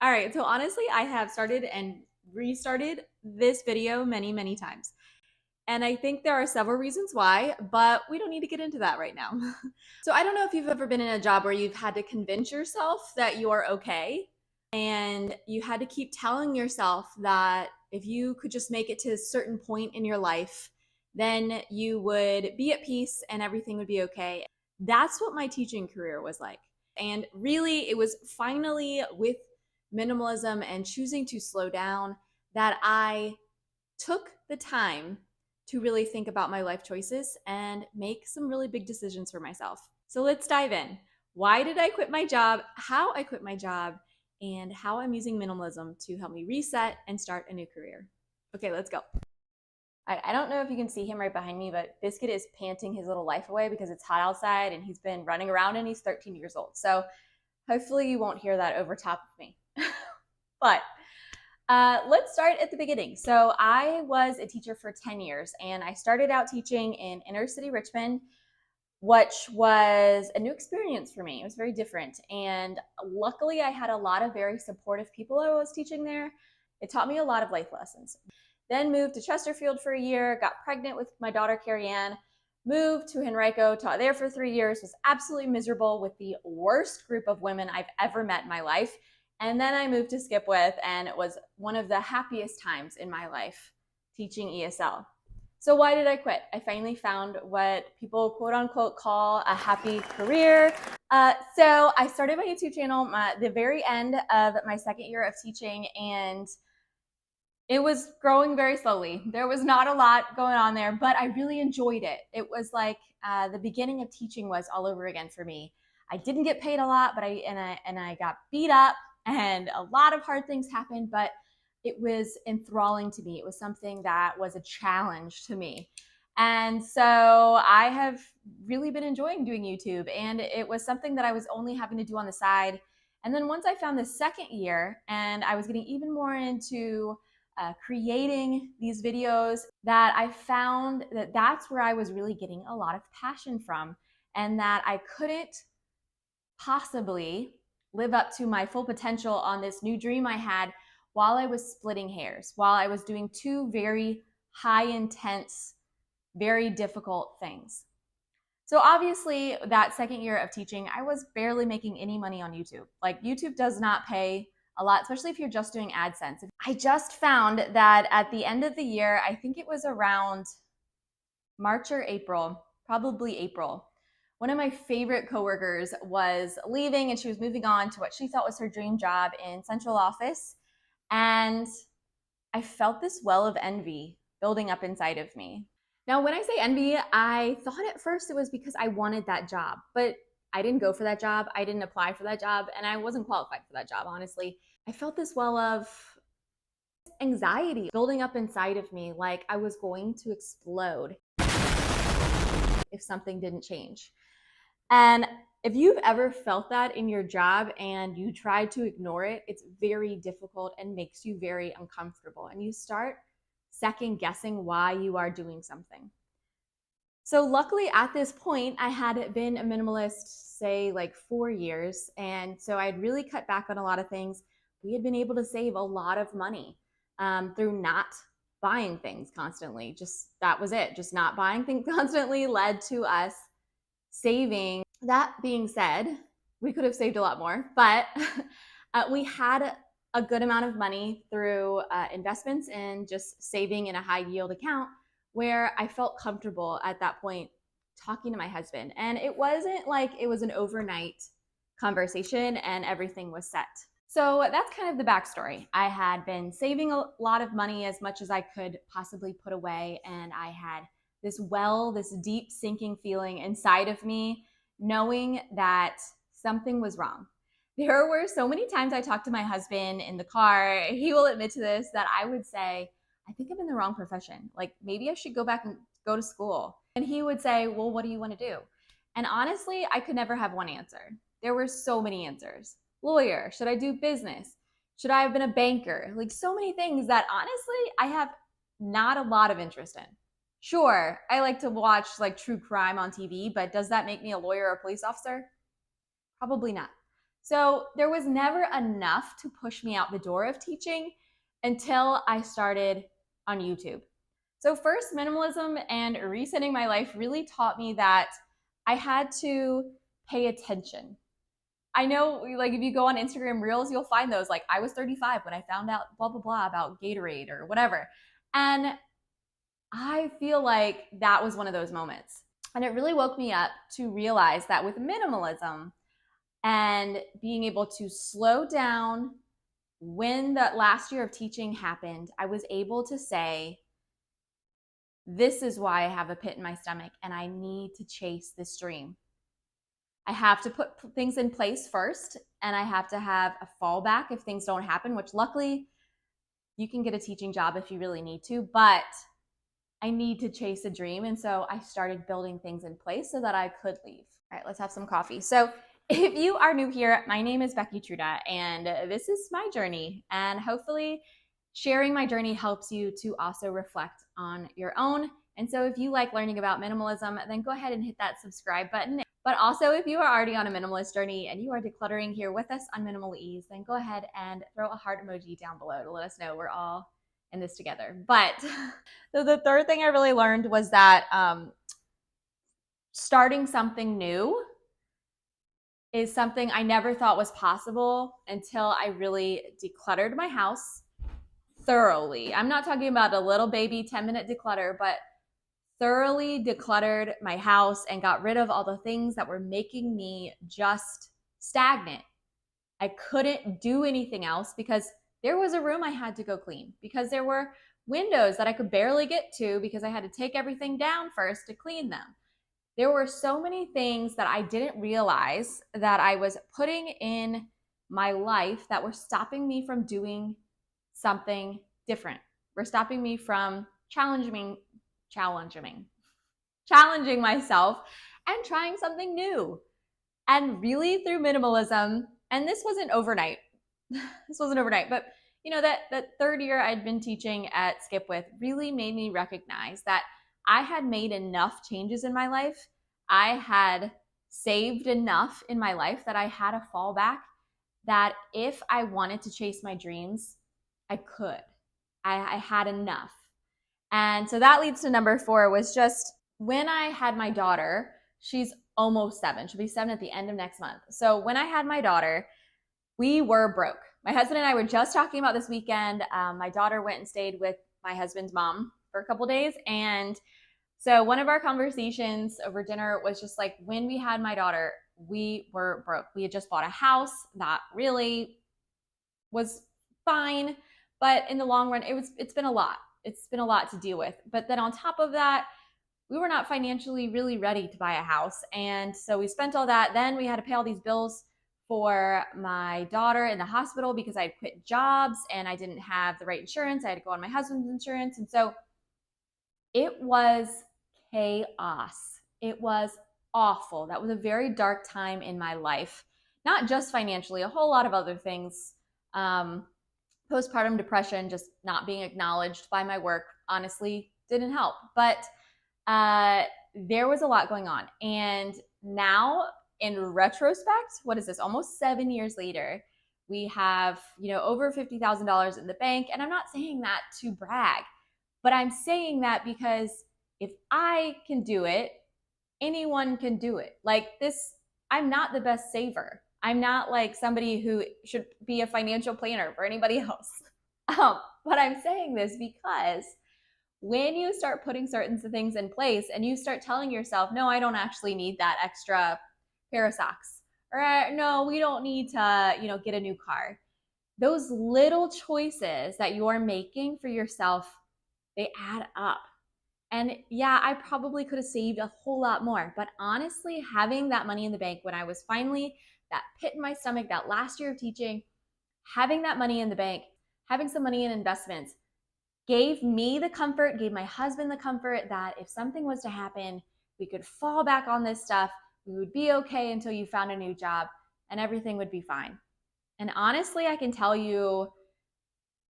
All right, so honestly, I have started and restarted this video many, many times. And I think there are several reasons why, but we don't need to get into that right now. So I don't know if you've ever been in a job where you've had to convince yourself that you're okay. And you had to keep telling yourself that if you could just make it to a certain point in your life, then you would be at peace and everything would be okay. That's what my teaching career was like. And really, it was finally with minimalism and choosing to slow down that I took the time to really think about my life choices and make some really big decisions for myself. So let's dive in. Why did I quit my job? How I quit my job? And how I'm using minimalism to help me reset and start a new career. Okay, let's go. I don't know if you can see him right behind me, but Biscuit is panting his little life away because it's hot outside and he's been running around and he's 13 years old. So hopefully you won't hear that over top of me. But let's start at the beginning. So I was a teacher for 10 years and I started out teaching in inner city Richmond, which was a new experience for me. It was very different. And luckily I had a lot of very supportive people I was teaching there. It taught me a lot of life lessons. Then moved to Chesterfield for a year, got pregnant with my daughter Carrie Ann, moved to Henrico, taught there for 3 years, was absolutely miserable with the worst group of women I've ever met in my life. And then I moved to Skipwith, and it was one of the happiest times in my life teaching ESL. So why did I quit? I finally found what people quote unquote call a happy career. So I started my YouTube channel the very end of my second year of teaching, and it was growing very slowly. There was not a lot going on there, but I really enjoyed it. It was like the beginning of teaching was all over again for me. I didn't get paid a lot, but I got beat up and a lot of hard things happened, but it was enthralling to me. It was something that was a challenge to me. And so I have really been enjoying doing YouTube, and it was something that I was only having to do on the side. And then once I found the second year and I was getting even more into creating these videos, that I found that that's where I was really getting a lot of passion from, and that I couldn't possibly live up to my full potential on this new dream I had while I was splitting hairs, while I was doing two very high intense, very difficult things. So obviously that second year of teaching, I was barely making any money on YouTube. Like, YouTube does not pay a lot, especially if you're just doing AdSense. I just found that at the end of the year, I think it was around March or April, probably April, one of my favorite coworkers was leaving and she was moving on to what she thought was her dream job in central office. And I felt this well of envy building up inside of me. Now, when I say envy, I thought at first it was because I wanted that job, but I didn't go for that job. I didn't apply for that job, and I wasn't qualified for that job, honestly. I felt this well of anxiety building up inside of me, like I was going to explode if something didn't change. And if you've ever felt that in your job and you try to ignore it, it's very difficult and makes you very uncomfortable. And you start second guessing why you are doing something. So luckily at this point, I had been a minimalist, say like 4 years. And so I had really cut back on a lot of things. We had been able to save a lot of money through not buying things constantly. Just that was it. Just not buying things constantly led to us saving. That being said, we could have saved a lot more, but we had a good amount of money through investments and just saving in a high yield account, where I felt comfortable at that point talking to my husband. And it wasn't like it was an overnight conversation and everything was set. So that's kind of the backstory. I had been saving a lot of money, as much as I could possibly put away, and I had this deep sinking feeling inside of me, knowing that something was wrong. There were so many times I talked to my husband in the car, he will admit to this, that I would say, I think I'm in the wrong profession. Like, maybe I should go back and go to school. And he would say, well, what do you want to do? And honestly, I could never have one answer. There were so many answers. Lawyer, should I do business? Should I have been a banker? Like, so many things that honestly, I have not a lot of interest in. Sure, I like to watch like true crime on TV, but does that make me a lawyer or a police officer? Probably not. So there was never enough to push me out the door of teaching until I started on YouTube. So first, minimalism and resetting my life really taught me that I had to pay attention. I know, like, if you go on Instagram Reels, you'll find those. Like, I was 35 when I found out blah, blah, blah about Gatorade or whatever. And I feel like that was one of those moments. And it really woke me up to realize that with minimalism and being able to slow down, when that last year of teaching happened, I was able to say, this is why I have a pit in my stomach and I need to chase this dream. I have to put things in place first, and I have to have a fallback if things don't happen, which luckily you can get a teaching job if you really need to, but I need to chase a dream. And so I started building things in place so that I could leave. All right, let's have some coffee. So if you are new here, my name is Becky Truda, and this is my journey. And hopefully sharing my journey helps you to also reflect on your own. And so if you like learning about minimalism, then go ahead and hit that subscribe button. But also, if you are already on a minimalist journey and you are decluttering here with us on Minimal Ease, then go ahead and throw a heart emoji down below to let us know we're all in this together. But so the third thing I really learned was that starting something new is something I never thought was possible until I really decluttered my house thoroughly. I'm not talking about a little baby 10-minute declutter, but thoroughly decluttered my house and got rid of all the things that were making me just stagnant. I couldn't do anything else because there was a room I had to go clean, because there were windows that I could barely get to because I had to take everything down first to clean them. There were so many things that I didn't realize that I was putting in my life that were stopping me from doing something different. Were stopping me from challenging myself and trying something new. And really through minimalism, and this wasn't overnight. But you know, that third year I'd been teaching at Skip With really made me recognize that I had made enough changes in my life. I had saved enough in my life that I had a fallback, that if I wanted to chase my dreams, I could. I had enough. And so that leads to number 4, was just when I had my daughter. She's almost 7. She'll be 7 at the end of next month. So when I had my daughter, we were broke. My husband and I were just talking about this weekend. My daughter went and stayed with my husband's mom for a couple days. And so one of our conversations over dinner was just like, when we had my daughter, we were broke. We had just bought a house that really was fine, but in the long run, it's been a lot. It's been a lot to deal with. But then on top of that, we were not financially really ready to buy a house. And so we spent all that. Then we had to pay all these bills for my daughter in the hospital because I had quit jobs and I didn't have the right insurance. I had to go on my husband's insurance. And so it was chaos. It was awful. That was a very dark time in my life, not just financially, a whole lot of other things. Postpartum depression, just not being acknowledged by my work, honestly, didn't help. But there was a lot going on. And now, in retrospect, what is this? Almost 7 years later, we have, over $50,000 in the bank. And I'm not saying that to brag, but I'm saying that because if I can do it, anyone can do it. Like this, I'm not the best saver. I'm not like somebody who should be a financial planner for anybody else. But I'm saying this because when you start putting certain things in place and you start telling yourself, no, I don't actually need that extra pair of socks, or no, we don't need to, get a new car. Those little choices that you're making for yourself, they add up. And yeah, I probably could have saved a whole lot more. But honestly, having that money in the bank when I was finally that pit in my stomach, that last year of teaching, having that money in the bank, having some money in investments, gave me the comfort, gave my husband the comfort that if something was to happen, we could fall back on this stuff. We would be okay until you found a new job and everything would be fine. And honestly, I can tell you,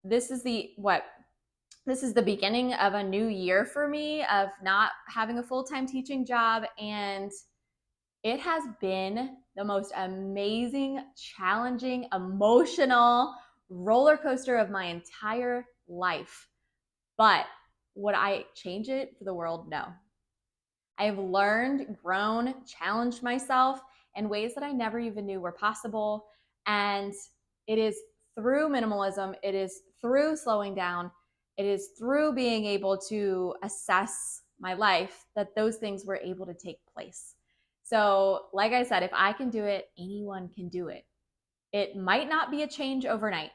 this is the beginning of a new year for me of not having a full-time teaching job and It has been the most amazing, challenging, emotional roller coaster of my entire life. But would I change it for the world? No. I have learned, grown, challenged myself in ways that I never even knew were possible. And it is through minimalism, it is through slowing down, it is through being able to assess my life that those things were able to take place. So, like I said, if I can do it, anyone can do it. It might not be a change overnight.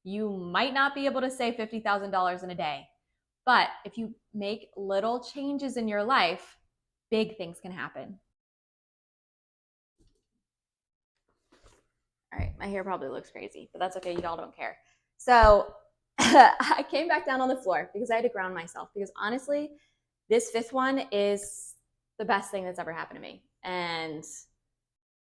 You might not be able to save $50,000 in a day. But if you make little changes in your life, big things can happen. All right, my hair probably looks crazy, but that's okay. Y'all don't care. So I came back down on the floor because I had to ground myself, because honestly, this fifth one is the best thing that's ever happened to me. And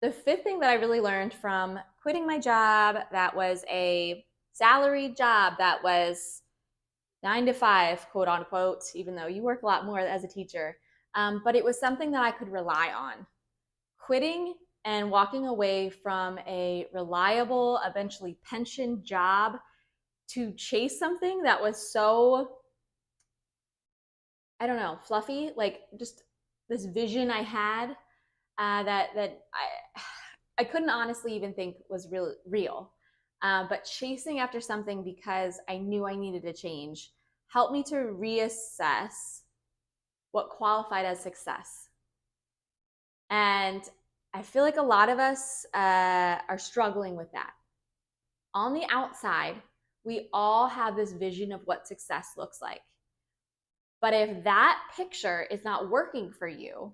the fifth thing that I really learned from quitting my job, that was a salaried job, that was 9 to 5, quote unquote, even though you work a lot more as a teacher. But it was something that I could rely on. Quitting and walking away from a reliable, eventually pension job to chase something that was so, I don't know, fluffy, like just this vision I had that I couldn't honestly even think was real. But chasing after something because I knew I needed a change helped me to reassess what qualified as success. And I feel like a lot of us are struggling with that. On the outside, we all have this vision of what success looks like. But if that picture is not working for you,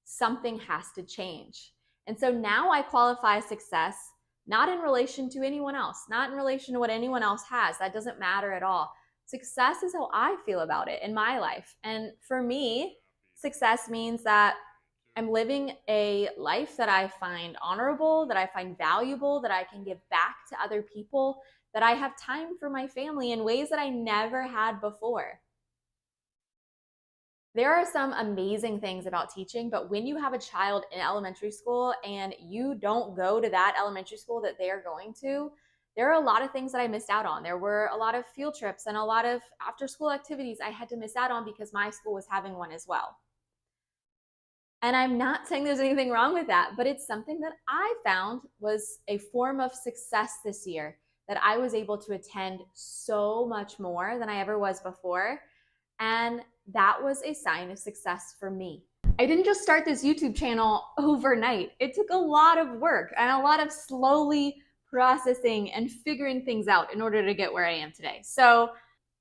something has to change. And so now I qualify success not in relation to anyone else, not in relation to what anyone else has. That doesn't matter at all. Success is how I feel about it in my life. And for me, success means that I'm living a life that I find honorable, that I find valuable, that I can give back to other people, that I have time for my family in ways that I never had before. There are some amazing things about teaching, but when you have a child in elementary school and you don't go to that elementary school that they are going to, there are a lot of things that I missed out on. There were a lot of field trips and a lot of after school activities I had to miss out on because my school was having one as well. And I'm not saying there's anything wrong with that, but it's something that I found was a form of success this year, that I was able to attend so much more than I ever was before. And that was a sign of success for me. I didn't just start this YouTube channel overnight. It took a lot of work and a lot of slowly processing and figuring things out in order to get where I am today. So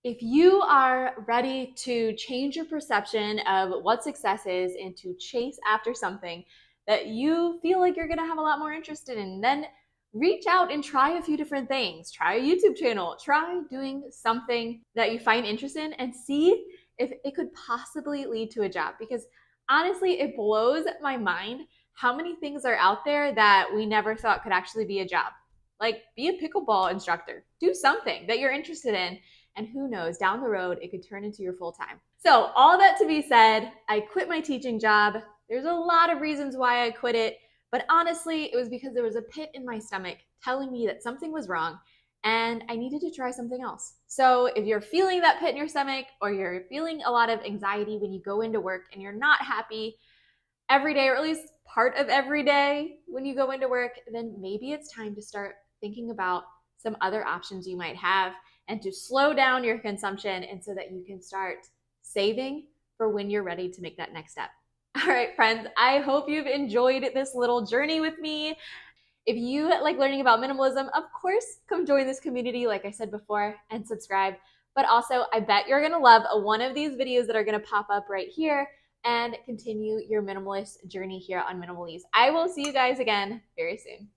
if you are ready to change your perception of what success is and to chase after something that you feel like you're gonna have a lot more interest in, then reach out and try a few different things. Try a YouTube channel, try doing something that you find interest in, and see if it could possibly lead to a job. Because honestly, it blows my mind how many things are out there that we never thought could actually be a job. Like, be a pickleball instructor, do something that you're interested in, and who knows, down the road, it could turn into your full time. So all that to be said, I quit my teaching job. There's a lot of reasons why I quit it, but honestly, it was because there was a pit in my stomach telling me that something was wrong and I needed to try something else. So if you're feeling that pit in your stomach, or you're feeling a lot of anxiety when you go into work and you're not happy every day, or at least part of every day when you go into work, then maybe it's time to start thinking about some other options you might have and to slow down your consumption, and so that you can start saving for when you're ready to make that next step. All right, friends, I hope you've enjoyed this little journey with me. If you like learning about minimalism, of course, come join this community, like I said before, and subscribe. But also, I bet you're gonna love one of these videos that are gonna pop up right here and continue your minimalist journey here on Minimalism. I will see you guys again very soon.